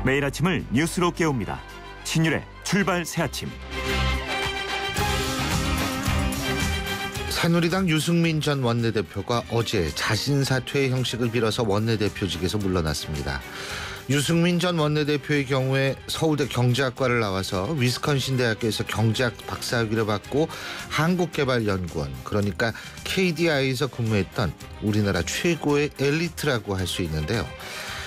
매일 아침을 뉴스로 깨웁니다. 신율의 출발 새아침. 새누리당 유승민 전 원내대표가 어제 자신 사퇴의 형식을 빌어서 원내대표직에서 물러났습니다. 유승민 전 원내대표의 경우에 서울대 경제학과를 나와서 위스콘신 대학교에서 경제학 박사학위를 받고 한국개발연구원, 그러니까 KDI에서 근무했던 우리나라 최고의 엘리트라고 할 수 있는데요.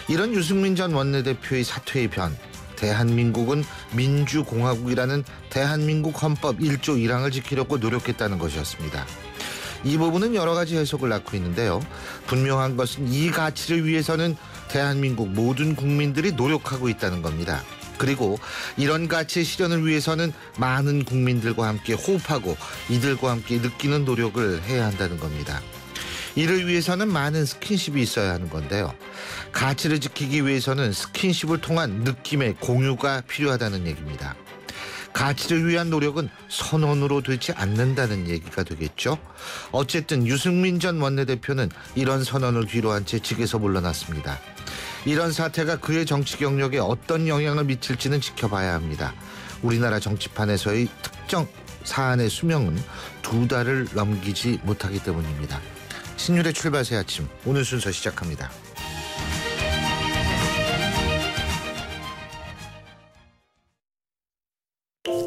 이런 유승민 전 원내대표의 사퇴의 변, 대한민국은 민주공화국이라는 대한민국 헌법 1조 1항을 지키려고 노력했다는 것이었습니다. 이 부분은 여러 가지 해석을 낳고 있는데요. 분명한 것은 이 가치를 위해서는 대한민국 모든 국민들이 노력하고 있다는 겁니다. 그리고 이런 가치의 실현을 위해서는 많은 국민들과 함께 호흡하고 이들과 함께 느끼는 노력을 해야 한다는 겁니다. 이를 위해서는 많은 스킨십이 있어야 하는 건데요. 가치를 지키기 위해서는 스킨십을 통한 느낌의 공유가 필요하다는 얘기입니다. 가치를 위한 노력은 선언으로 되지 않는다는 얘기가 되겠죠. 어쨌든 유승민 전 원내대표는 이런 선언을 뒤로한 채 직에서 물러났습니다. 이런 사태가 그의 정치 경력에 어떤 영향을 미칠지는 지켜봐야 합니다. 우리나라 정치판에서의 특정 사안의 수명은 2달을 넘기지 못하기 때문입니다. 신율의 출발 새 아침, 오늘 순서 시작합니다.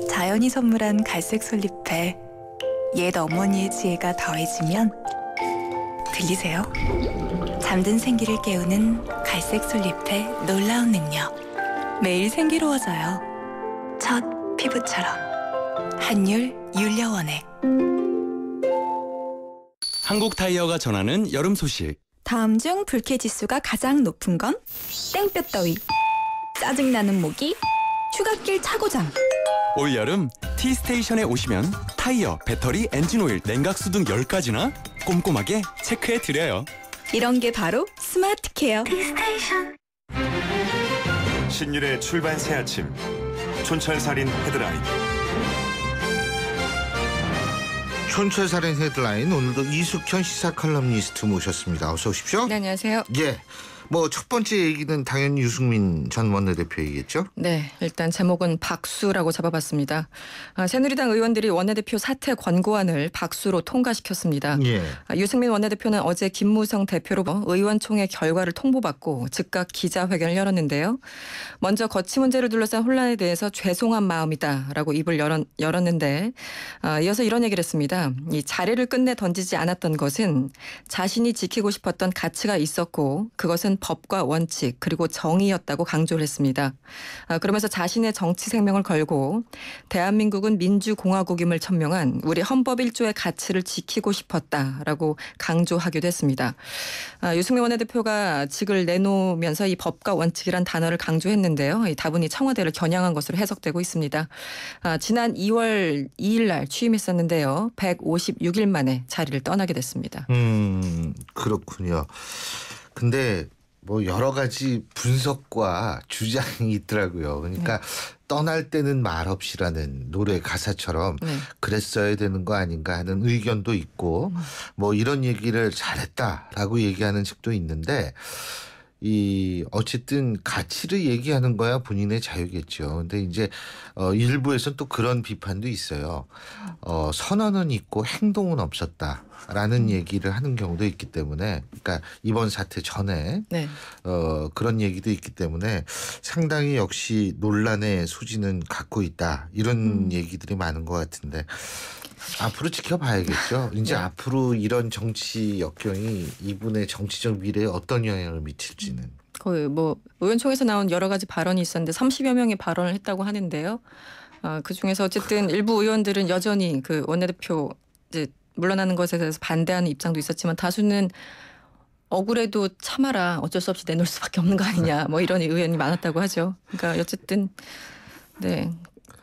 자연이 선물한 갈색 솔잎에 옛 어머니의 지혜가 더해지면 들리세요? 잠든 생기를 깨우는 갈색 솔잎의 놀라운 능력. 매일 생기로워져요. 첫 피부처럼. 한율 율려원액. 한국 타이어가 전하는 여름 소식. 다음 중 불쾌지수가 가장 높은 건 땡볕더위, 짜증나는 모기, 휴갓길 차고장. 올여름 T스테이션에 오시면 타이어, 배터리, 엔진오일, 냉각수 등 10가지나 꼼꼼하게 체크해드려요. 이런 게 바로 스마트케어. T스테이션. 신율의 출발 새아침. 촌철살인 헤드라인. 촌철살인 헤드라인, 오늘도 이숙현 시사 칼럼니스트 모셨습니다. 어서 오십시오. 네, 안녕하세요. 예, 뭐 첫 번째 얘기는 당연히 유승민 전 원내대표 얘기겠죠? 네, 일단 제목은 박수라고 잡아봤습니다. 새누리당 의원들이 원내대표 사퇴 권고안을 박수로 통과시켰습니다. 예. 유승민 원내대표는 어제 김무성 대표로 의원총회 결과를 통보받고 즉각 기자회견을 열었는데요. 먼저 거치 문제를 둘러싼 혼란에 대해서 죄송한 마음이다라고 입을 열었는데 이어서 이런 얘기를 했습니다. 이 자리를 끝내 던지지 않았던 것은 자신이 지키고 싶었던 가치가 있었고 그것은 법과 원칙 그리고 정의였다고 강조를 했습니다. 그러면서 자신의 정치 생명을 걸고 대한민국은 민주공화국임을 천명한 우리 헌법 1조의 가치를 지키고 싶었다라고 강조하기도 했습니다. 유승민 원내대표가 직을 내놓으면서 이 법과 원칙이란 단어를 강조했는데요. 다분히 청와대를 겨냥한 것으로 해석되고 있습니다. 지난 2월 2일 날 취임했었는데요. 156일 만에 자리를 떠나게 됐습니다. 그렇군요. 근데 뭐 여러 가지 분석과 주장이 있더라고요. 그러니까 떠날 때는 말없이라는 노래 가사처럼 그랬어야 되는 거 아닌가 하는 의견도 있고 뭐 이런 얘기를 잘했다라고 얘기하는 측도 있는데 어쨌든 가치를 얘기하는 거야 본인의 자유겠죠. 근데 이제 일부에서는 또 그런 비판도 있어요. 선언은 있고 행동은 없었다라는 얘기를 하는 경우도 있기 때문에, 그러니까 이번 사태 전에 그런 얘기도 있기 때문에 상당히 역시 논란의 소지는 갖고 있다, 이런 얘기들이 많은 것 같은데. 앞으로 지켜봐야겠죠. 이제 앞으로 이런 정치 역경이 이분의 정치적 미래에 어떤 영향을 미칠지는. 거의 뭐 의원총회에서 나온 여러 가지 발언이 있었는데 30여 명의 발언을 했다고 하는데요. 그 중에서 어쨌든 일부 의원들은 여전히 그 원내대표 이제 물러나는 것에 대해서 반대하는 입장도 있었지만 다수는 억울해도 참아라, 어쩔 수 없이 내놓을 수밖에 없는 거 아니냐, 뭐 이런 의견이 많았다고 하죠. 그러니까 어쨌든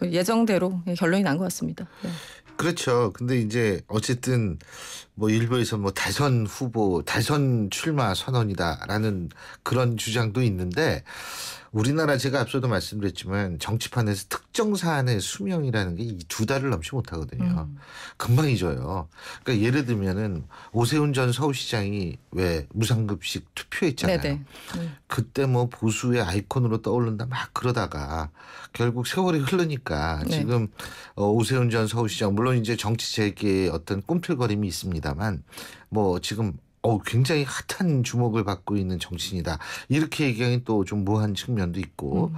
예정대로 결론이 난 것 같습니다. 네. 그렇죠. 근데 이제 어쨌든 뭐 일부에서 뭐 대선 후보, 대선 출마 선언이다라는 그런 주장도 있는데 우리나라 제가 앞서도 말씀드렸지만 정치판에서 특정 사안의 수명이라는 게 이 2달을 넘지 못하거든요. 금방 잊어요. 그러니까 예를 들면은 오세훈 전 서울시장이 왜 무상급식 투표했잖아요. 네네. 그때 뭐 보수의 아이콘으로 떠오른다 막 그러다가 결국 세월이 흐르니까 네. 지금 오세훈 전 서울시장 물론 이제 정치 재개의 어떤 꿈틀거림이 있습니다만 뭐 지금 굉장히 핫한 주목을 받고 있는 정치인이다. 이렇게 얘기하기 또 좀 무한 측면도 있고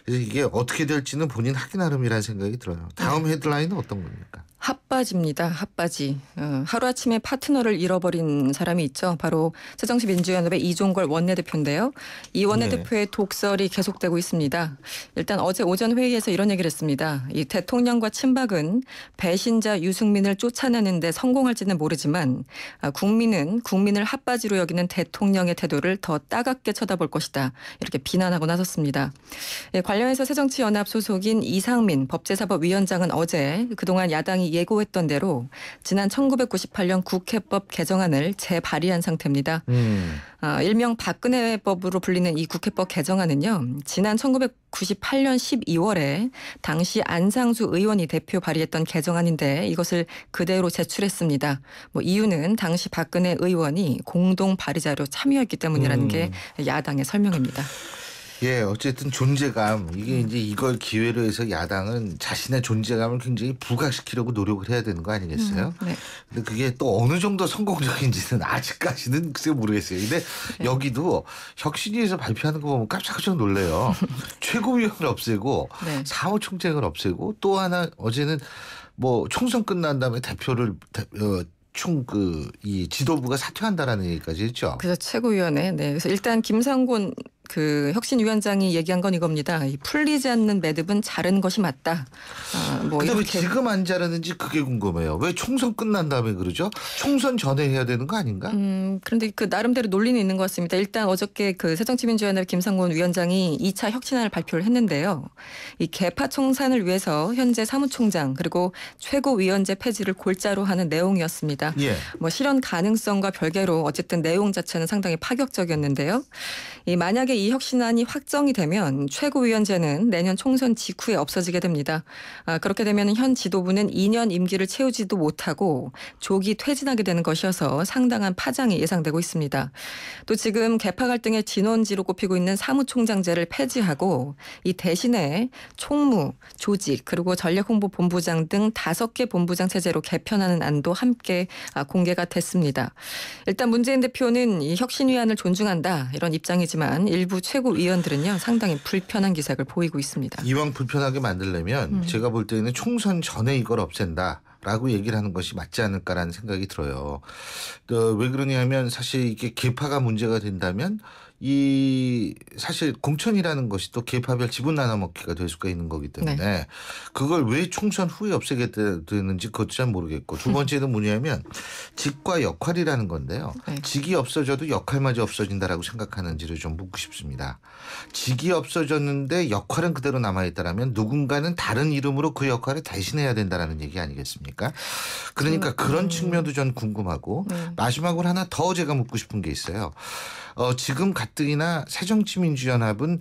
그래서 이게 어떻게 될지는 본인 하기 나름이라는 생각이 들어요. 다음 헤드라인은 어떤 겁니까? 핫바지입니다. 핫바지. 하루아침에 파트너를 잃어버린 사람이 있죠. 바로 새정치민주연합의 이종걸 원내대표인데요. 이 원내대표의 독설이 계속되고 있습니다. 일단 어제 오전 회의에서 이런 얘기를 했습니다. 이 대통령과 친박은 배신자 유승민을 쫓아내는 데 성공할지는 모르지만 국민을 핫바지로 여기는 대통령의 태도를 더 따갑게 쳐다볼 것이다. 이렇게 비난하고 나섰습니다. 관련해서 새정치연합 소속인 이상민 법제사법위원장은 어제 그동안 야당이 예고했던 대로 지난 1998년 국회법 개정안을 재발의한 상태입니다. 일명 박근혜법으로 불리는 이 국회법 개정안은요. 지난 1998년 12월에 당시 안상수 의원이 대표 발의했던 개정안인데 이것을 그대로 제출했습니다. 뭐 이유는 당시 박근혜 의원이 공동 발의자로 참여했기 때문이라는 게 야당의 설명입니다. 예, 어쨌든 존재감 이게 이제 이걸 기회로 해서 야당은 자신의 존재감을 굉장히 부각시키려고 노력을 해야 되는 거 아니겠어요? 네. 근데 그게 또 어느 정도 성공적인지는 아직까지는 글쎄 모르겠어요. 근데 여기도 혁신위에서 발표하는 거 보면 깜짝깜짝 놀래요. 최고위원을 없애고 네. 사무총장을 없애고 또 하나 어제는 뭐 총선 끝난 다음에 대표를 이 지도부가 사퇴한다라는 얘기까지 했죠. 그래서 최고위원회. 네. 그래서 일단 김상곤 혁신위원장이 얘기한 건 이겁니다. 이 풀리지 않는 매듭은 자른 것이 맞다. 뭐 근데 왜 이렇게. 지금 안 자르는지 그게 궁금해요. 왜 총선 끝난 다음에 그러죠? 총선 전에 해야 되는 거 아닌가? 그런데 그 나름대로 논리는 있는 것 같습니다. 일단 어저께 그 새정치민주연합 김상곤 위원장이 2차 혁신안을 발표를 했는데요. 이 개파 청산을 위해서 현재 사무총장 그리고 최고위원제 폐지를 골자로 하는 내용이었습니다. 예. 뭐 실현 가능성과 별개로 어쨌든 내용 자체는 상당히 파격적이었는데요. 만약에 이 혁신안이 확정이 되면 최고위원제는 내년 총선 직후에 없어지게 됩니다. 그렇게 되면 현 지도부는 2년 임기를 채우지도 못하고 조기 퇴진하게 되는 것이어서 상당한 파장이 예상되고 있습니다. 또 지금 개파 갈등의 진원지로 꼽히고 있는 사무총장제를 폐지하고 이 대신에 총무, 조직 그리고 전략홍보본부장 등 5개 본부장 체제로 개편하는 안도 함께 공개가 됐습니다. 일단 문재인 대표는 이 혁신위안을 존중한다 이런 입장이지만 일부 최고위원들은요 상당히 불편한 기색을 보이고 있습니다. 이왕 불편하게 만들려면 제가 볼 때는 총선 전에 이걸 없앤다. 라고 얘기를 하는 것이 맞지 않을까라는 생각이 들어요. 왜 그러냐면 사실 이게 개파가 문제가 된다면 이 사실 공천이라는 것이 또 개파별 지분 나눠먹기가 될 수가 있는 거기 때문에 네. 그걸 왜 총선 후에 없애게 되는지 그것도 잘 모르겠고 두 번째는 뭐냐면 직과 역할이라는 건데요. 네. 직이 없어져도 역할마저 없어진다라고 생각하는지를 좀 묻고 싶습니다. 직이 없어졌는데 역할은 그대로 남아있다라면 누군가는 다른 이름으로 그 역할을 대신해야 된다라는 얘기 아니겠습니까? 그러니까 그런 측면도 전 궁금하고 마지막으로 하나 더 제가 묻고 싶은 게 있어요. 지금 가뜩이나 새정치민주연합은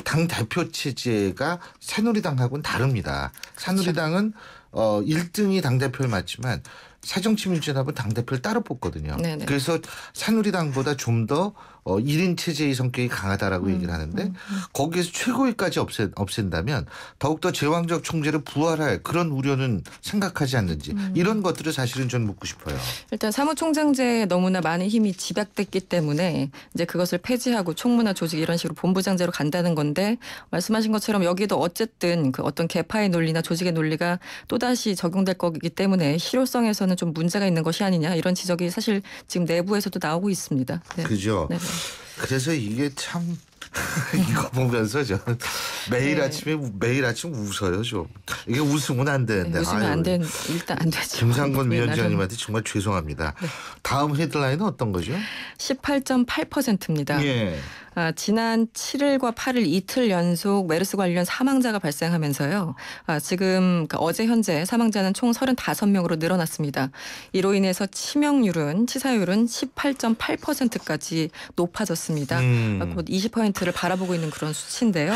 당 대표 체제가 새누리당하고는 다릅니다. 새누리당은 1등이 당대표를 맡지만 새정치민주연합은 당대표를 따로 뽑거든요. 네네. 그래서 새누리당보다 좀 더 1인 체제의 성격이 강하다라고 얘기를 하는데 거기에서 최고위까지 없앤다면 더욱더 제왕적 총재를 부활할 그런 우려는 생각하지 않는지 이런 것들을 사실은 좀 묻고 싶어요. 일단 사무총장제에 너무나 많은 힘이 집약됐기 때문에 이제 그것을 폐지하고 총무나 조직 이런 식으로 본부장제로 간다는 건데 말씀하신 것처럼 여기도 어쨌든 그 어떤 개파의 논리나 조직의 논리가 또다시 적용될 거기 때문에 실효성에서는 좀 문제가 있는 것이 아니냐 이런 지적이 사실 지금 내부에서도 나오고 있습니다. 네. 그죠. 네. 그래서 이게 참 이거 보면서 저 매일 아침 웃어요 좀. 이게 웃으면 안 되는데. 웃으면 안 되는 일단 안 되죠. 김상곤 네, 위원장님한테 정말 죄송합니다. 다음 헤드라인은 어떤 거죠? 18.8%입니다. 예. 지난 7일과 8일 이틀 연속 메르스 관련 사망자가 발생하면서요. 지금 어제 현재 사망자는 총 35명으로 늘어났습니다. 이로 인해서 치사율은 18.8%까지 높아졌습니다. 곧 20%를 바라보고 있는 그런 수치인데요.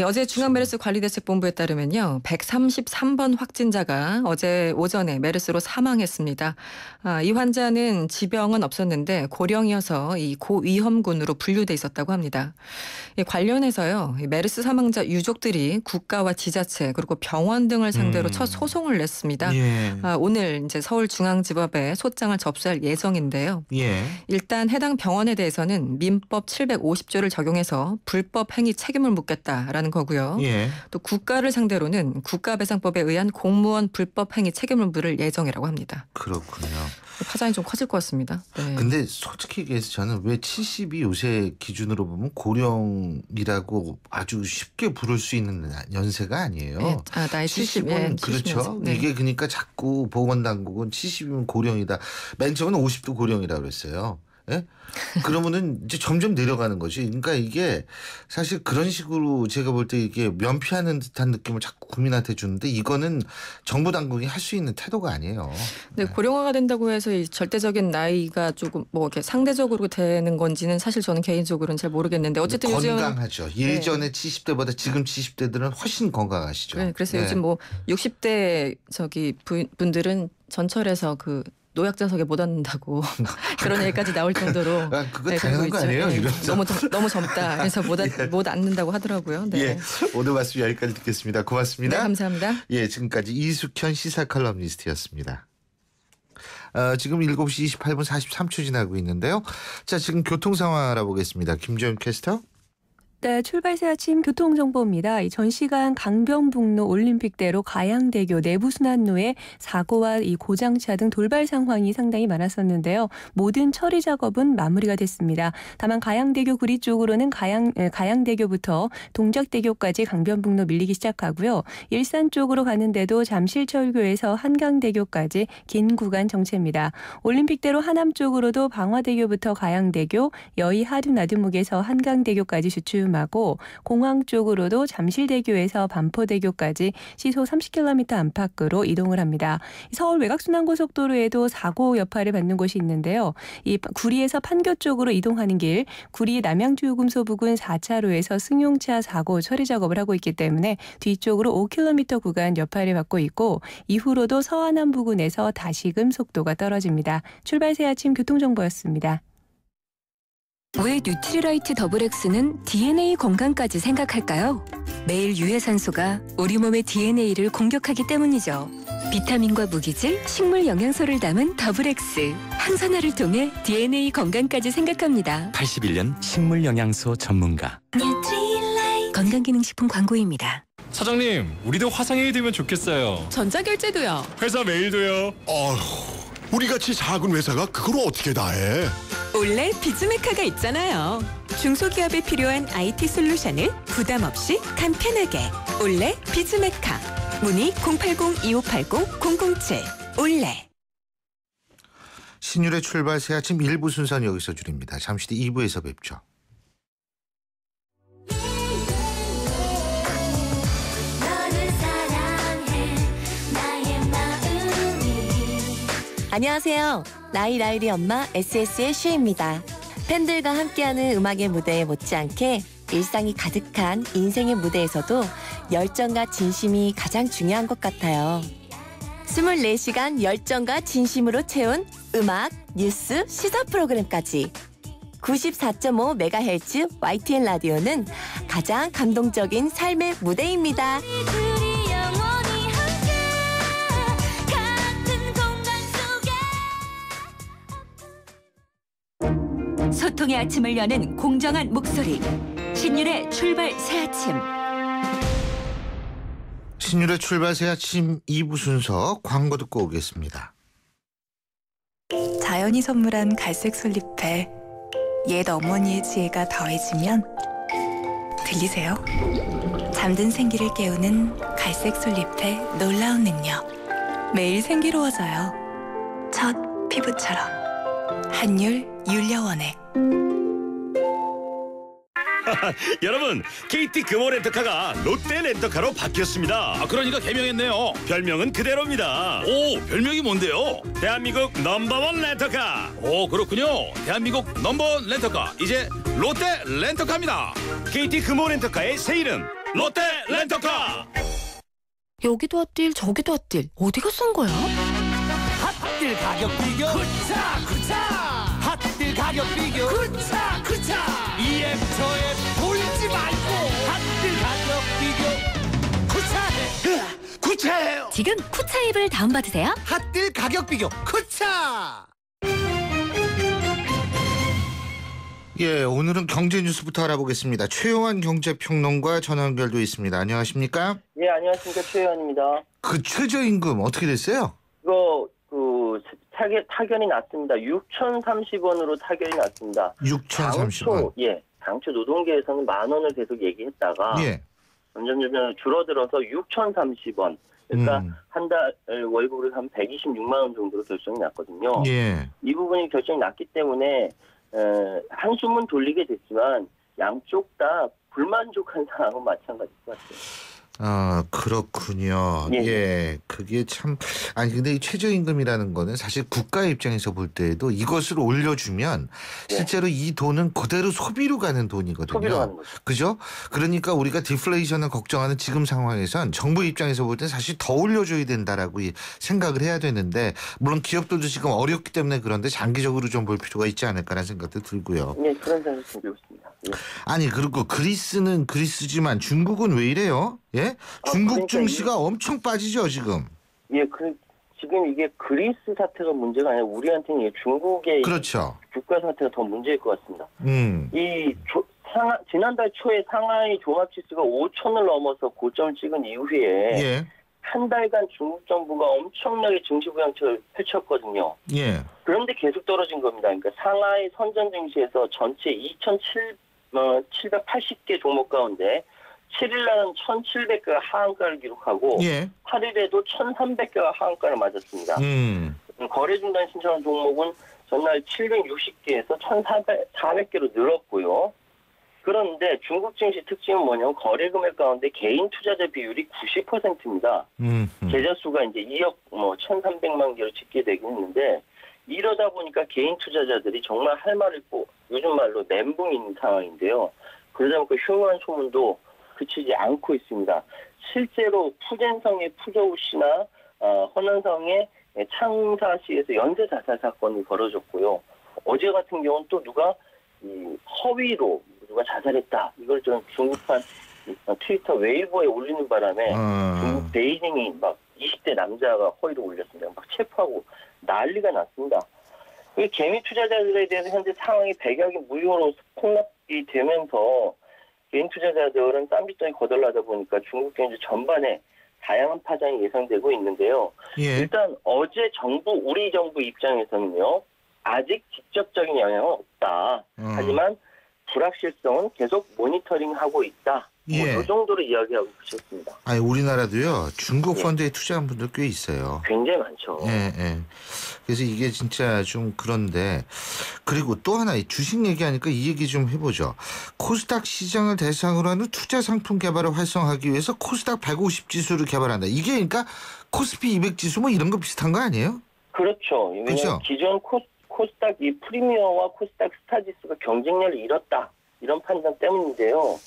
어제 중앙메르스관리대책본부에 따르면요. 133번 확진자가 어제 오전에 메르스로 사망했습니다. 이 환자는 지병은 없었는데 고령이어서 이 고위험군으로 분류돼 있었다고 합니다. 관련해서요. 메르스 사망자 유족들이 국가와 지자체 그리고 병원 등을 상대로 첫 소송을 냈습니다. 예. 오늘 이제 서울중앙지법에 소장을 접수할 예정인데요. 예. 일단 해당 병원에 대해서는 민법 750조를 적용해서 불법 행위 책임을 묻겠다라는 거고요. 예. 또 국가를 상대로는 국가배상법에 의한 공무원 불법 행위 책임을 물을 예정이라고 합니다. 그렇군요. 파장이 좀 커질 것 같습니다. 네. 근데 솔직히 얘기해서 저는 왜 70이 요새 기준으로 보면 고령이라고 아주 쉽게 부를 수 있는 연세가 아니에요. 네. 나이 70은 그렇죠. 네. 이게 그러니까 자꾸 보건당국은 70이면 고령이다. 맨 처음에는 50도 고령이라고 그랬어요. 예? 그러면은 이제 점점 내려가는 거지. 그러니까 이게 사실 그런 식으로 제가 볼 때 이게 면피하는 듯한 느낌을 자꾸 국민한테 주는데 이거는 정부 당국이 할 수 있는 태도가 아니에요. 네, 고령화가 된다고 해서 이 절대적인 나이가 조금 뭐 이렇게 상대적으로 되는 건지는 사실 저는 개인적으로는 잘 모르겠는데 어쨌든 건강하죠. 예전에 70대보다 지금 70대들은 훨씬 건강하시죠. 네, 그래서 요즘 뭐 60대 분들은 전철에서 그 노약자석에 못 앉는다고 그런 얘기까지 나올 정도로 그거 당연한 거 아니에요? 네, 이러면서. 너무 젊다. 그래서 못 앉는다고 하더라고요. 네. 예, 오늘 말씀 여기까지 듣겠습니다. 고맙습니다. 네, 감사합니다. 예, 지금까지 이숙현 시사칼럼니스트였습니다. 지금 7시 28분 43초 지나고 있는데요. 자, 지금 교통 상황 알아보겠습니다. 김재훈 캐스터. 네, 출발새 아침 교통정보입니다. 이 전시간 강변북로 올림픽대로 가양대교 내부순환로에 사고와 이 고장차 등 돌발 상황이 상당히 많았었는데요. 모든 처리 작업은 마무리가 됐습니다. 다만 가양대교 구리 쪽으로는 가양대교부터 동작대교까지 강변북로 밀리기 시작하고요. 일산 쪽으로 가는데도 잠실철교에서 한강대교까지 긴 구간 정체입니다. 올림픽대로 하남 쪽으로도 방화대교부터 가양대교, 여의 하류나들목에서 한강대교까지 주춤 하고 공항 쪽으로도 잠실대교에서 반포대교까지 시속 30km 안팎으로 이동을 합니다. 서울 외곽순환고속도로에도 사고 여파를 받는 곳이 있는데요. 이 구리에서 판교 쪽으로 이동하는 길, 구리 남양주요금소 부근 4차로에서 승용차 사고 처리 작업을 하고 있기 때문에 뒤쪽으로 5km 구간 여파를 받고 있고 이후로도 서안암 부근에서 다시금 속도가 떨어집니다. 출발새 아침 교통정보였습니다. 왜 뉴트리라이트 더블엑스는 DNA 건강까지 생각할까요? 매일 유해산소가 우리 몸의 DNA를 공격하기 때문이죠. 비타민과 무기질, 식물 영양소를 담은 더블엑스. 항산화를 통해 DNA 건강까지 생각합니다. 81년 식물 영양소 전문가. 뉴트리라이트 건강기능식품 광고입니다. 사장님, 우리도 화상회의 되면 좋겠어요. 전자결제도요. 회사 메일도요. 우리같이 작은 회사가 그걸 어떻게 다 해? 올레 비즈메카가 있잖아요. 중소기업에 필요한 IT 솔루션을 부담 없이 간편하게. 올레 비즈메카. 문의 080-2580-007. 올레. 신율의 출발 새 아침 1부 순서는 여기서 줄입니다. 잠시 뒤 2부에서 뵙죠. 안녕하세요. 라이라이리 엄마 SS의 슈입니다. 팬들과 함께하는 음악의 무대에 못지않게 일상이 가득한 인생의 무대에서도 열정과 진심이 가장 중요한 것 같아요. 24시간 열정과 진심으로 채운 음악, 뉴스, 시사 프로그램까지 94.5MHz YTN 라디오는 가장 감동적인 삶의 무대입니다. 소통의 아침을 여는 공정한 목소리. 신율의 출발 새 아침. 신율의 출발 새 아침 2부 순서 광고 듣고 오겠습니다. 자연이 선물한 갈색 솔잎에 옛 어머니의 지혜가 더해지면 들리세요? 잠든 생기를 깨우는 갈색 솔잎의 놀라운 능력. 매일 생기로워져요. 첫 피부처럼. 한율 윤려원액. 여러분, KT 금호 렌터카가 롯데 렌터카로 바뀌었습니다. 그러니까 개명했네요. 별명은 그대로입니다. 오, 별명이 뭔데요? 대한민국 넘버원 렌터카. 오, 그렇군요. 대한민국 넘버원 렌터카, 이제 롯데 렌터카입니다. KT 금호 렌터카의 새 이름 롯데 렌터카. 여기도 핫딜 저기도 핫딜 어디가 싼 거야? 핫딜 가격 비교 쿠차 핫딜 가격 비교 쿠차 EM처에 돌지 말고 핫딜 가격 비교 쿠차해요. 지금 쿠차 앱을 다운받으세요. 핫딜 가격 비교 쿠차. 예, 오늘은 경제 뉴스부터 알아보겠습니다. 최용환 경제평론가 전화 연결도 있습니다. 안녕하십니까? 예, 안녕하십니까. 최용환입니다. 그 최저임금 어떻게 됐어요? 이거 타결이 났습니다. 6,030원으로 타결이 났습니다. 6,030원. 당초 노동계에서는 10,000원을 계속 얘기했다가 점점 줄어들어서 6,030원. 그러니까 한 달 월급으로 한 126만 원 정도로 결정이 났거든요. 예. 이 부분이 결정이 났기 때문에 한숨은 돌리게 됐지만 양쪽 다 불만족한 상황은 마찬가지일 것 같아요. 그렇군요. 예, 그게 참 근데 이 최저임금이라는 거는 사실 국가 입장에서 볼 때에도 이것을 올려주면 실제로 이 돈은 그대로 소비로 가는 돈이거든요. 소비로 가는 거죠. 그죠? 그러니까 우리가 디플레이션을 걱정하는 지금 상황에선 정부 입장에서 볼 때 사실 더 올려줘야 된다라고 생각을 해야 되는데, 물론 기업들도 지금 어렵기 때문에 그런데 장기적으로 좀 볼 필요가 있지 않을까라는 생각도 들고요. 네, 그런 생각이 들고 있습니다. 예. 아니, 그리고 그리스는 그리스지만 중국은 왜 이래요? 예? 중국 증시가 엄청 빠지죠, 지금. 예, 지금 이게 그리스 사태가 문제가 아니라 우리한테는 중국의 그렇죠. 국가 사태가 더 문제일 것 같습니다. 이 지난달 초에 상하이 종합지수가 5,000을 넘어서 고점을 찍은 이후에 한 달간 중국 정부가 엄청나게 증시 부양책을 펼쳤거든요. 예. 그런데 계속 떨어진 겁니다. 그러니까 상하이 선전 증시에서 전체 2,780개 종목 가운데 7일날은 1,700개가 하한가를 기록하고 8일에도 1,300개가 하한가를 맞았습니다. 거래 중단 신청한 종목은 전날 760개에서 1,400개로 늘었고요. 그런데 중국 증시 특징은 뭐냐면 거래 금액 가운데 개인 투자자 비율이 90%입니다. 계좌 수가 이제 2억 1,300만 개로 집계되긴 했는데, 이러다 보니까 개인 투자자들이 정말 할 말을 있고 요즘 말로 멘붕인 상황인데요. 그러다 보니까 흉흉한 소문도 그치지 않고 있습니다. 실제로 푸젠성의 푸저우 씨나 허난성의 창사시에서 연쇄 자살 사건이 벌어졌고요. 어제 같은 경우는 또 누가 허위로 누가 자살했다, 이걸 좀 중국판 트위터 웨이보에 올리는 바람에 중국 베이징이 막 20대 남자가 허위로 올렸습니다. 막 체포하고 난리가 났습니다. 개미 투자자들에 대해서 현재 상황이 백약이 무효로 폭락이 되면서 개인 투자자들은 땀비덩이 거덜나다 보니까 중국 경제 전반에 다양한 파장이 예상되고 있는데요. 일단 어제 우리 정부 입장에서는요, 아직 직접적인 영향은 없다. 하지만 불확실성은 계속 모니터링하고 있다. 이 정도로 이야기하고 계셨습니다. 아니, 우리나라도요, 중국 펀드에 투자한 분들 꽤 있어요. 굉장히 많죠. 그래서 이게 진짜 좀 그런데, 그리고 또 하나 주식 얘기하니까 이 얘기 좀 해보죠. 코스닥 시장을 대상으로 하는 투자 상품 개발을 활성화하기 위해서 코스닥 150 지수를 개발한다. 이게 그러니까 코스피 200 지수 뭐 이런 거 비슷한 거 아니에요? 그렇죠. 왜냐하면 기존 코스닥 이 프리미어와 코스닥 스타 지수가 경쟁력을 잃었다, 이런 판단 때문인데요.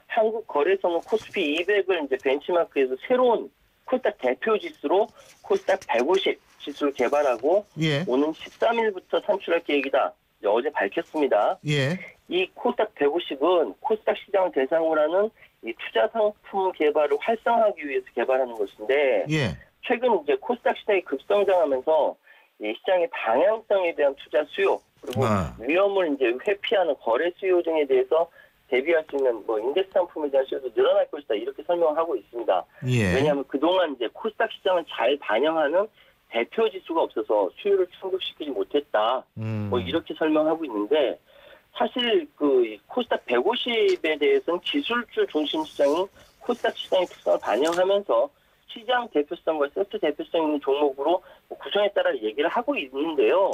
한국 거래소는 코스피 200을 이제 벤치마크에서 새로운 코스닥 대표 지수로 코스닥 150 지수를 개발하고 오는 13일부터 산출할 계획이다. 어제 밝혔습니다. 이 코스닥 150은 코스닥 시장을 대상으로 하는 이 투자 상품 개발을 활성화하기 위해서 개발하는 것인데, 최근 이제 코스닥 시장이 급성장하면서 이 시장의 방향성에 대한 투자 수요, 그리고 위험을 이제 회피하는 거래 수요 등에 대해서 대비할 수 있는 인덱스 상품에 대한 수요도 늘어날 것이다, 이렇게 설명하고 있습니다. 왜냐하면 그동안 이제 코스닥 시장을 잘 반영하는 대표 지수가 없어서 수요를 충족시키지 못했다. 이렇게 설명하고 있는데, 사실 코스닥 150에 대해서는 기술주 중심 시장인 코스닥 시장의 특성을 반영하면서 시장 대표성과 세트 대표성 있는 종목으로 구성에 따라 얘기를 하고 있는데요.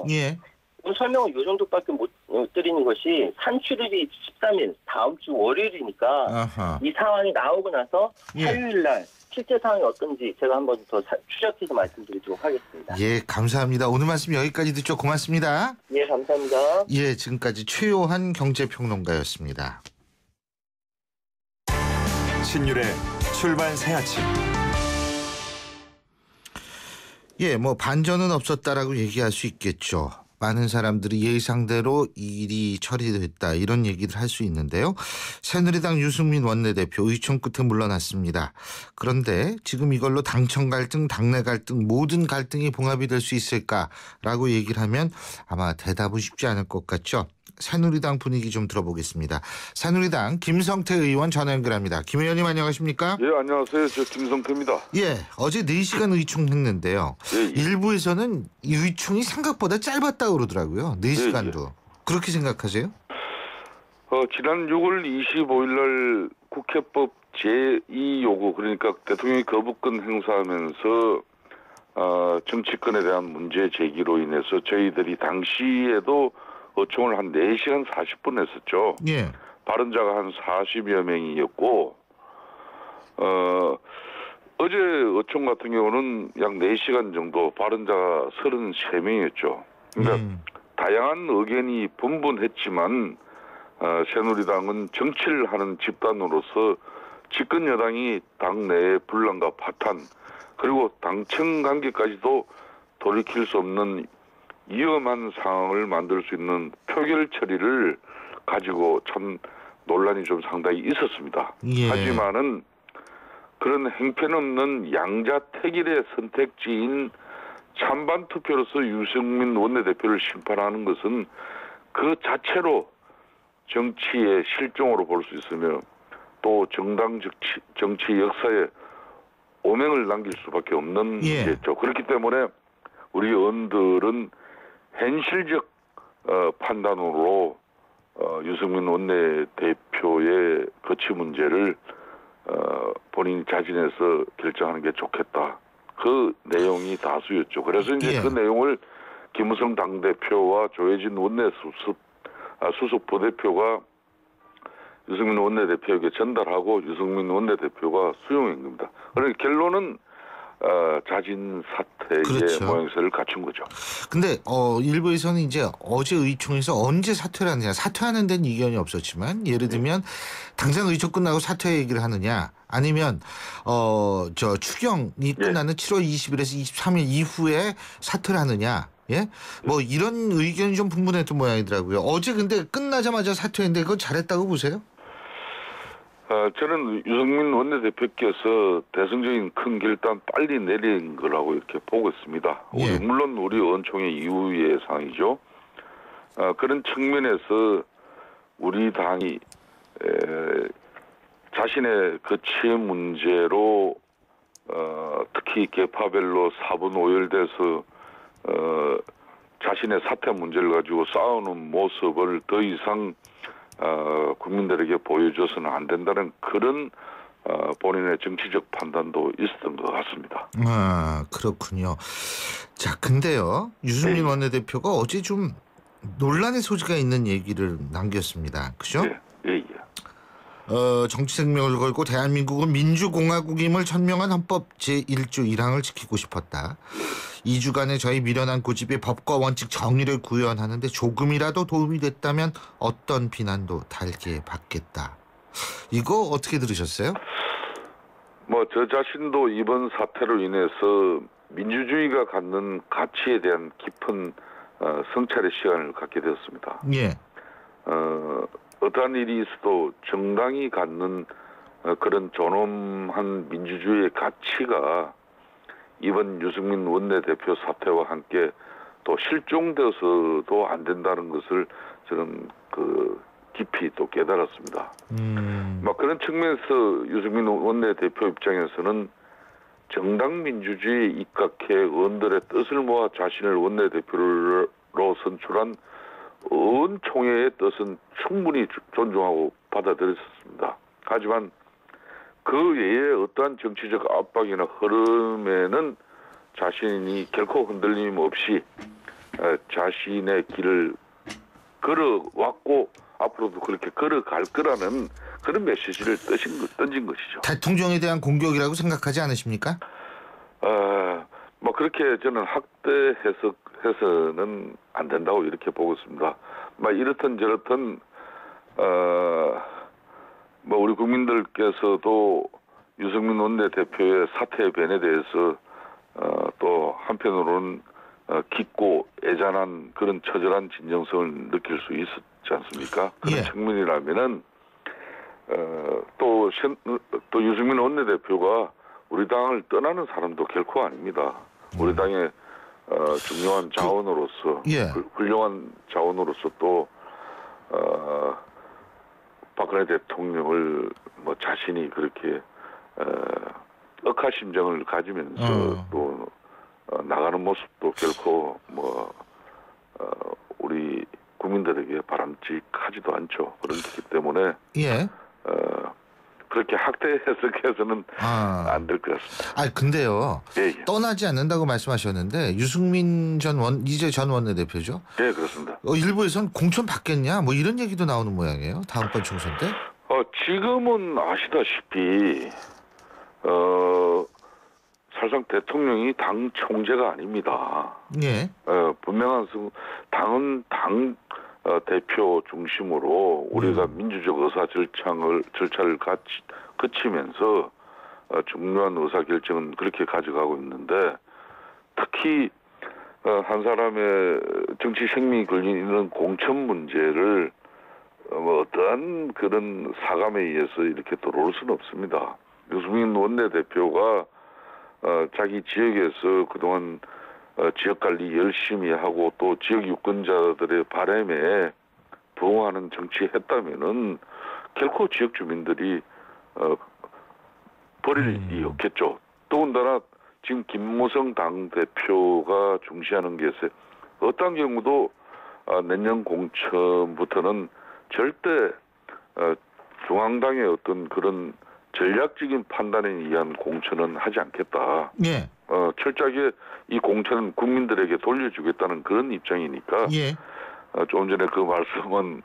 오늘 설명은 이 정도밖에 못 드리는 것이 산출일이 13일 다음 주 월요일이니까 아하. 이 상황이 나오고 나서 화요일 날 실제 상황이 어떤지 제가 한번 더 추적해서 말씀드리도록 하겠습니다. 예, 감사합니다. 오늘 말씀 여기까지 듣죠. 고맙습니다. 예, 감사합니다. 예, 지금까지 최요한 경제평론가였습니다. 신율의 출발 새 아침. 예, 뭐 반전은 없었다라고 얘기할 수 있겠죠. 많은 사람들이 예상대로 일이 처리됐다 이런 얘기를 할 수 있는데요. 새누리당 유승민 원내대표 의총 끝에 물러났습니다. 그런데 지금 이걸로 당청 갈등, 당내 갈등 모든 갈등이 봉합이 될 수 있을까라고 얘기를 하면 아마 대답은 쉽지 않을 것 같죠. 새누리당 분위기 좀 들어보겠습니다. 새누리당 김성태 의원 전화 연결합니다. 김 의원님 안녕하십니까? 예, 안녕하세요. 저 김성태입니다. 예, 어제 4시간 의총 했는데요. 일부에서는 이 의총이 생각보다 짧았다고 그러더라고요. 4시간도. 그렇게 생각하세요? 지난 6월 25일 날 국회법 제2 요구, 그러니까 대통령이 거부권 행사하면서 정치권에 대한 문제 제기로 인해서 저희들이 당시에도 의총을 한 4시간 40분 했었죠. 예. 발언자가 한 40여 명이었고, 어제 의총 같은 경우는 약 4시간 정도 발언자가 33명이었죠. 그러니까 다양한 의견이 분분했지만, 새누리당은 정치를 하는 집단으로서 집권 여당이 당내의 분란과 파탄, 그리고 당청 관계까지도 돌이킬 수 없는 위험한 상황을 만들 수 있는 표결 처리를 가지고 참 논란이 좀 상당히 있었습니다. 예. 하지만은 그런 행편없는 양자택일의 선택지인 찬반 투표로서 유승민 원내대표를 심판하는 것은 그 자체로 정치의 실종으로 볼 수 있으며 또 정당 정치 역사에 오명을 남길 수밖에 없는 문제죠. 그렇기 때문에 우리 의원들은 현실적 판단으로 유승민 원내대표의 거취 문제를 본인이 자진해서 결정하는 게 좋겠다. 그 내용이 다수였죠. 그래서 이제 그 내용을 김무성 당대표와 조혜진 수석 부대표가 유승민 원내대표에게 전달하고 유승민 원내대표가 수용한 겁니다. 그러니까 결론은 자진 사퇴의 그렇죠. 모양새를 갖춘 거죠. 근데 일부에서는 이제 어제 의총에서 언제 사퇴를 하느냐, 사퇴하는 데는 이견이 없었지만 예를 들면 당장 의총 끝나고 사퇴 얘기를 하느냐, 아니면 저 추경이 끝나는 7월 20일에서 23일 이후에 사퇴를 하느냐. 예? 뭐 이런 의견이 좀 분분했던 모양이더라고요. 어제 근데 끝나자마자 사퇴했는데 그거 잘했다고 보세요? 저는 유승민 원내대표께서 대승적인 큰 결단 빨리 내린 거라고 이렇게 보고 있습니다. 물론 우리 의원총회 이후의 상황이죠. 그런 측면에서 우리 당이 자신의 거취 문제로 특히 계파별로 4분 오열돼서 자신의 사퇴 문제를 가지고 싸우는 모습을 더 이상 국민들에게 보여줘서는 안 된다는 그런 본인의 정치적 판단도 있었던 것 같습니다. 아, 그렇군요. 자, 근데요. 유승민 원내대표가 어제 좀 논란의 소지가 있는 얘기를 남겼습니다. 그죠? 예. 정치 생명을 걸고 대한민국은 민주공화국임을 천명한 헌법 제1조 1항을 지키고 싶었다. 2주간의 저희 미련한 고집이 법과 원칙 정의를 구현하는데 조금이라도 도움이 됐다면 어떤 비난도 달게 받겠다. 이거 어떻게 들으셨어요? 저 자신도 이번 사태로 인해서 민주주의가 갖는 가치에 대한 깊은 성찰의 시간을 갖게 되었습니다. 예. 어떠한 일이 있어도 정당이 갖는 그런 존엄한 민주주의의 가치가 이번 유승민 원내대표 사태와 함께 또 실종되어서도 안 된다는 것을 저는 깊이 또 깨달았습니다. 그런 측면에서 유승민 원내대표 입장에서는 정당 민주주의에 입각해 의원들의 뜻을 모아 자신을 원내대표로 선출한 의원총회의 뜻은 충분히 존중하고 받아들였습니다. 하지만 그 외에 어떠한 정치적 압박이나 흐름에는 자신이 결코 흔들림 없이 자신의 길을 걸어왔고 앞으로도 그렇게 걸어갈 거라는 그런 메시지를 던진 것이죠. 대통령에 대한 공격이라고 생각하지 않으십니까? 뭐 그렇게 저는 학대 해석해서는 안 된다고 이렇게 보고 있습니다. 뭐 이렇든 저렇든 뭐 우리 국민들께서도 유승민 원내대표의 사퇴 변에 대해서 또 한편으로는 깊고 애잔한 그런 처절한 진정성을 느낄 수 있었지 않습니까? 그런 측면이라면은 또 유승민 원내대표가 우리 당을 떠나는 사람도 결코 아닙니다. 우리 당의 중요한 자원으로서 훌륭한 자원으로서 또 박근혜 대통령을 뭐 자신이 그렇게 억하심정을 가지면서 또 나가는 모습도 결코 뭐 우리 국민들에게 바람직하지도 않죠. 그렇기 때문에 그렇게 학대 해석해서는 안 될 것 같습니다. 근데요. 떠나지 않는다고 말씀하셨는데 유승민 이제 전 원내대표죠. 네, 그렇습니다. 일부에서는 공천 받겠냐 뭐 이런 얘기도 나오는 모양이에요. 다음번 총선 때. 지금은 아시다시피 사실상 대통령이 당 총재가 아닙니다. 분명한 당은 당 대표 중심으로 우리가 민주적 의사 절차를 거치면서 중요한 의사 결정은 그렇게 가져가고 있는데 특히 한 사람의 정치 생명이 걸린 이런 공천 문제를 어떠한 그런 사감에 의해서 이렇게 들어올 수는 없습니다. 유승민 원내대표가 자기 지역에서 그동안 지역관리 열심히 하고 또 지역 유권자들의 바람에 부응하는 정치했다면은 결코 지역 주민들이 버릴 일이 없겠죠. 더군다나 지금 김무성 당대표가 중시하는 것에 어떤 경우도 내년 공천부터는 절대 중앙당의 어떤 그런 전략적인 판단에 의한 공천은 하지 않겠다. 철저하게 이 공천은 국민들에게 돌려주겠다는 그런 입장이니까 조금 전에 그 말씀은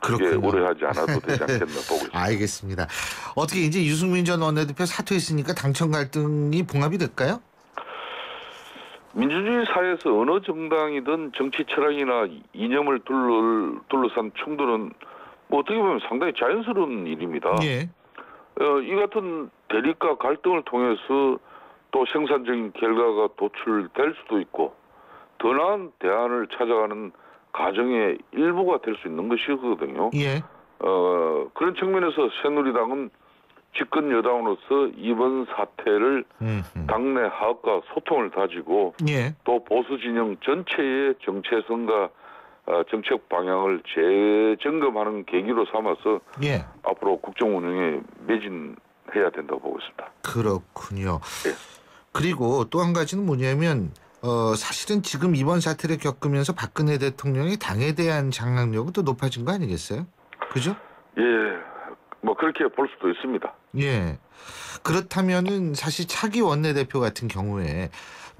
그렇게 오래하지 않아도 되지 않겠나 보고 있습니다. 알겠습니다. 어떻게 이제 유승민 전 원내대표 사퇴했으니까 당청 갈등이 봉합이 될까요? 민주주의 사회에서 어느 정당이든 정치 철학이나 이념을 둘러싼 충돌은 뭐 어떻게 보면 상당히 자연스러운 일입니다. 이 같은 대립과 갈등을 통해서 또 생산적인 결과가 도출될 수도 있고 더 나은 대안을 찾아가는 과정의 일부가 될 수 있는 것이거든요. 그런 측면에서 새누리당은 집권 여당으로서 이번 사태를 당내 하악과 소통을 다지고 또 보수 진영 전체의 정체성과 정책 방향을 재점검하는 계기로 삼아서 앞으로 국정 운영에 매진해야 된다고 보고 있습니다. 그렇군요. 그리고 또 한 가지는 뭐냐면 사실은 지금 이번 사태를 겪으면서 박근혜 대통령이 당에 대한 장악력은 또 높아진 거 아니겠어요? 그죠? 뭐 그렇게 볼 수도 있습니다. 그렇다면은 사실 차기 원내대표 같은 경우에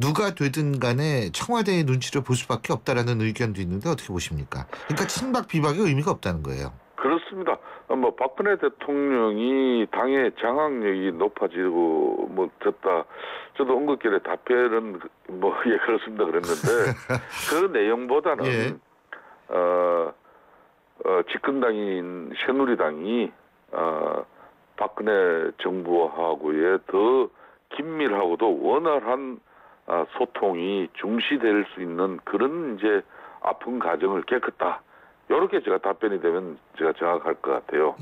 누가 되든 간에 청와대의 눈치를 볼 수밖에 없다라는 의견도 있는데 어떻게 보십니까? 그러니까 친박 비박의 의미가 없다는 거예요. 그렇습니다. 뭐 박근혜 대통령이 당의 장악력이 높아지고 뭐 됐다. 저도 언급결에 답변은 뭐 그렇습니다 그랬는데 그 내용보다는 집권당인 새누리당이 박근혜 정부하고의 더 긴밀하고도 원활한 소통이 중시될 수 있는 그런 이제 아픈 과정을 겪었다. 이렇게 제가 답변이 되면 제가 정확할 것 같아요.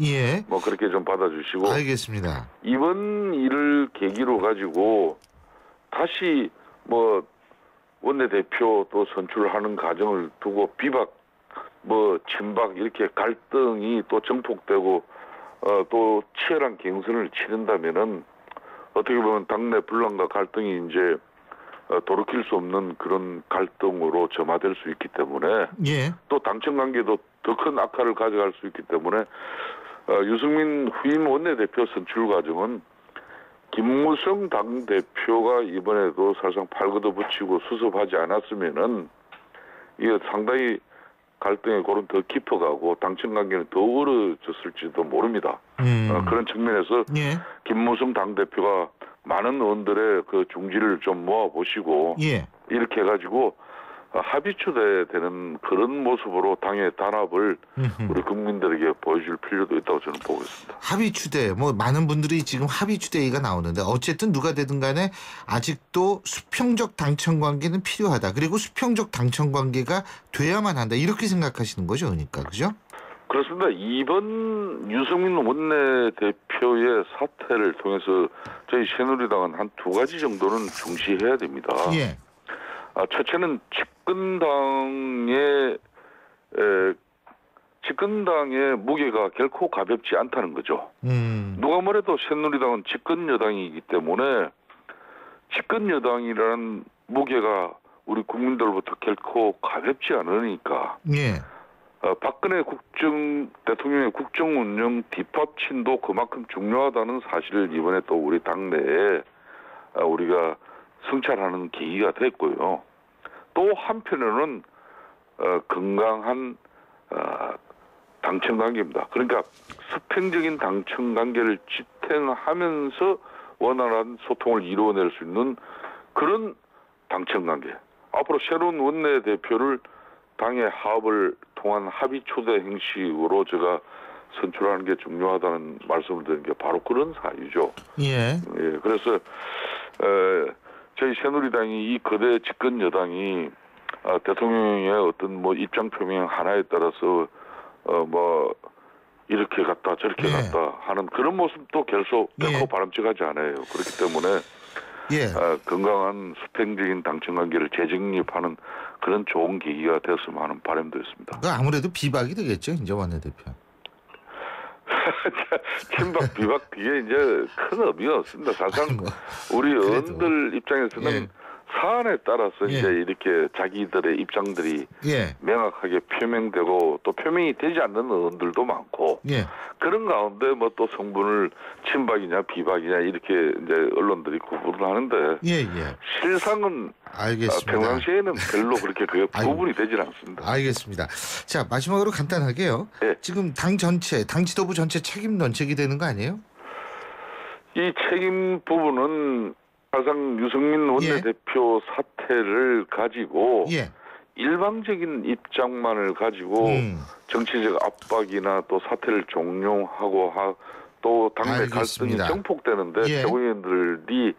뭐 그렇게 좀 받아주시고. 알겠습니다. 이번 일을 계기로 가지고 다시 뭐 원내대표 또 선출하는 과정을 두고 비박, 뭐 친박 이렇게 갈등이 또 정폭되고 또 치열한 경선을 치른다면은 어떻게 보면 당내 분란과 갈등이 이제 돌이킬 수 없는 그런 갈등으로 점화될 수 있기 때문에 또 당청 관계도 더 큰 악화를 가져갈 수 있기 때문에 유승민 후임 원내대표 선출 과정은 김무성 당대표가 이번에도 사실상 팔 걷어붙이고 수습하지 않았으면은 이게 상당히 갈등의 골은 더 깊어가고 당청 관계는 더 어려졌을지도 모릅니다. 그런 측면에서 예. 김무성 당대표가 많은 의원들의 그 중지를 좀 모아보시고 예. 이렇게 해가지고 합의추대되는 그런 모습으로 당의 단합을 우리 국민들에게 보여줄 필요도 있다고 저는 보고 있습니다. 합의추대, 뭐 많은 분들이 지금 합의추대 얘기가 나오는데 어쨌든 누가 되든 간에 아직도 수평적 당청 관계는 필요하다. 그리고 수평적 당청 관계가 돼야만 한다. 이렇게 생각하시는 거죠, 그러니까 그죠? 그렇습니다. 이번 유승민 원내대표의 사태를 통해서 저희 새누리당은 한 두 가지 정도는 중시해야 됩니다. 예. 첫째는 집권당의 무게가 결코 가볍지 않다는 거죠. 누가 뭐래도 새누리당은 집권 여당이기 때문에 집권 여당이라는 무게가 우리 국민들로부터 결코 가볍지 않으니까. 예. 박근혜 대통령의 국정운영 뒷받침도 그만큼 중요하다는 사실을 이번에 또 우리 당내에 우리가 성찰하는 계기가 됐고요. 또 한편으로는 건강한 당청 관계입니다. 그러니까 수평적인 당청 관계를 지탱하면서 원활한 소통을 이루어낼 수 있는 그런 당청 관계. 앞으로 새로운 원내대표를 당의 합을 통한 합의 초대 형식으로 제가 선출하는 게 중요하다는 말씀을 드린 게 바로 그런 사유죠. 예. 예. 그래서 저희 새누리당이 이 거대 집권 여당이 대통령의 어떤 뭐 입장 표명 하나에 따라서 뭐 이렇게 갔다 저렇게 갔다 하는 그런 모습도 결코 바람직하지 않아요. 그렇기 때문에 건강한 수평적인 당청 관계를 재정립하는 그런 좋은 계기가 됐으면 하는 바람도 있습니다. 아무래도 비박이 되겠죠, 이제 원내대표. 친박 비박 그게 이제 큰 의미가 없습니다. 사실상 우리 의원들 입장에서는 사안에 따라서 이제 이렇게 자기들의 입장들이 명확하게 표명되고 또 표명이 되지 않는 의원들도 많고 그런 가운데 뭐 또 성분을 친박이냐 비박이냐 이렇게 이제 언론들이 구분을 하는데 실상은 평상시에는 별로 그렇게 구분이 되질 않습니다. 알겠습니다. 자, 마지막으로 간단하게요. 지금 당 전체, 당 지도부 전체 책임 논책이 되는 거 아니에요? 이 책임 부분은 사실상 유승민 원내대표 사태를 가지고 일방적인 입장만을 가지고 정치적 압박이나 또 사태를 종용하고 또 당내 갈등이 정폭되는데 최고위원들이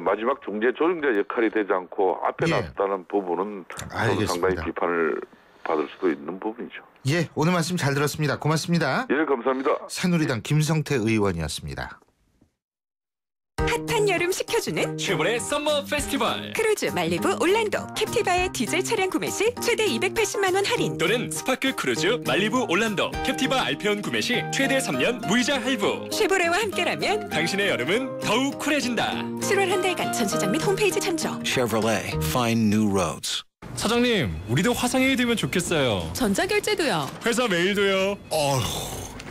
마지막 중재 조정자 역할이 되지 않고 앞에 놨다는 부분은 저도 상당히 비판을 받을 수도 있는 부분이죠. 오늘 말씀 잘 들었습니다. 고맙습니다. 감사합니다. 새누리당 김성태 의원이었습니다. 핫한 여름 식혀주는 최고의 썸머 페스티벌 크루즈 말리부 올란도 캡티바의 디젤 차량 구매 시 최대 280만 원 할인 또는 스파크 크루즈 말리부 올란도 캡티바 알페온 구매 시 최대 3년 무이자 할부 쉐보레와 함께라면 당신의 여름은 더욱 쿨해진다. 7월 한 달간 전 시장 및 홈페이지 참조. Chevrolet, find new roads. 사장님, 우리도 화상회의 되면 좋겠어요. 전자결제도요. 회사 메일도요.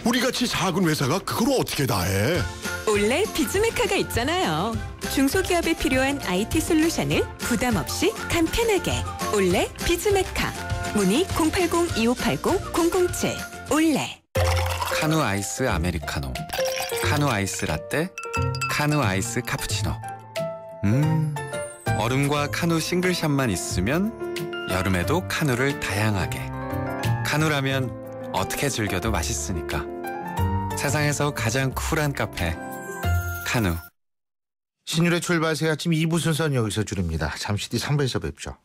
우리같이 작은 회사가 그걸 어떻게 다 해? 올레 비즈메카가 있잖아요. 중소기업에 필요한 IT 솔루션을 부담 없이 간편하게. 올레 비즈메카. 문의 080-2580-007. 올레. 카누 아이스 아메리카노, 카누 아이스 라떼, 카누 아이스 카푸치노. 얼음과 카누 싱글샷만 있으면 여름에도 카누를 다양하게. 카누라면 어떻게 즐겨도 맛있으니까. 세상에서 가장 쿨한 카페 카누. 신율의 출발 새 아침 2부 순서는 여기서 줄입니다. 잠시 뒤 3부에서 뵙죠.